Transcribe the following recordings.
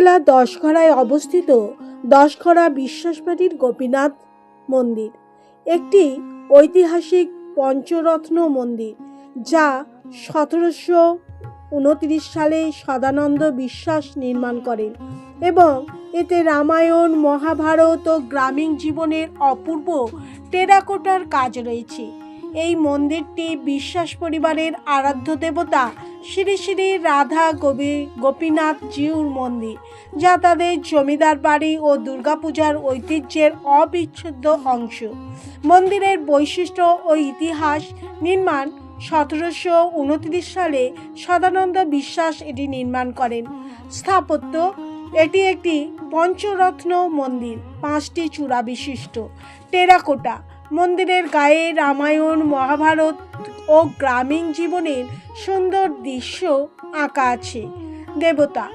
জেলা দশঘরায় অবস্থিত দশঘরা বিশ্বাসবাড়ির গোপীনাথ মন্দির একটি ঐতিহাসিক পঞ্চরত্ন মন্দির, যা 1729 সালে সদানন্দ বিশ্বাস নির্মাণ করেন এবং এতে রামায়ণ, মহাভারত ও গ্রামীণ জীবনের অপূর্ব টেরাকোটার কাজ রয়েছে। এই মন্দিরটি বিশ্বাস পরিবারের আরাধ্য দেবতা শ্রী শ্রী রাধা গোপীনাথ জিউর মন্দির, যা তাদের জমিদার বাড়ি ও দুর্গাপূজার ঐতিহ্যের অবিচ্ছেদ্য অংশ। মন্দিরের বৈশিষ্ট্য ও ইতিহাস: নির্মাণ 1729 সালে সদানন্দ বিশ্বাস এটি নির্মাণ করেন। স্থাপত্য: এটি একটি পঞ্চরত্ন মন্দির, 5টি চূড়া বিশিষ্ট। টেরাকোটা: মন্দিরের গায়ে রামায়ণ, মহাভারত ও গ্রামীণ জীবনের সুন্দর দৃশ্য আঁকা আছে। দেবতা: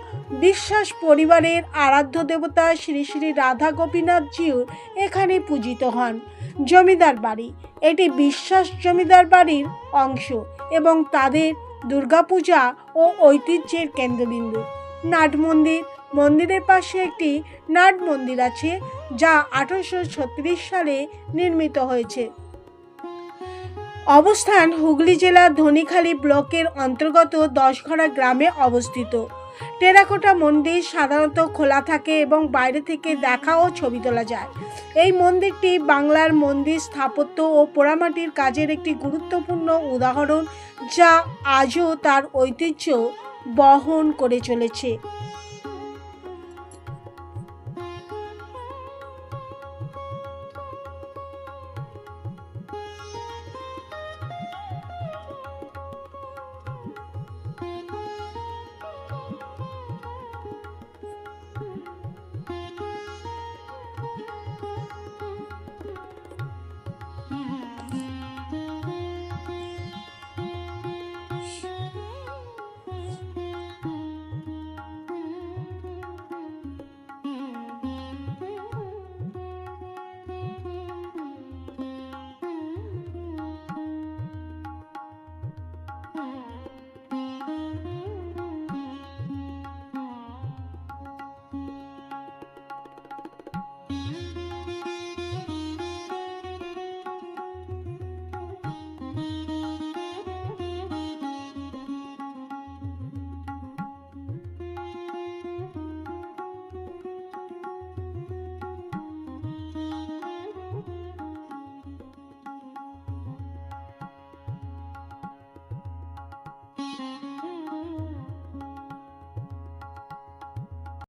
বিশ্বাস পরিবারের আরাধ্য দেবতা শ্রী শ্রী রাধা গোপীনাথ জিউ এখানে পূজিত হন। জমিদার বাড়ি: এটি বিশ্বাস জমিদার বাড়ির অংশ এবং তাদের দুর্গাপূজা ও ঐতিহ্যের কেন্দ্রবিন্দু। নাট মন্দির: মন্দিরের পাশে একটি নাট মন্দির আছে, যা 1836 সালে নির্মিত হয়েছে। অবস্থান: হুগলি জেলার ধনিখালি ব্লকের অন্তর্গত দশঘরা গ্রামে অবস্থিত। টেরাকোটা মন্দির সাধারণত খোলা থাকে এবং বাইরে থেকে দেখা ও ছবি তোলা যায়। এই মন্দিরটি বাংলার মন্দির স্থাপত্য ও পোড়ামাটির কাজের একটি গুরুত্বপূর্ণ উদাহরণ, যা আজও তার ঐতিহ্য বহন করে চলেছে।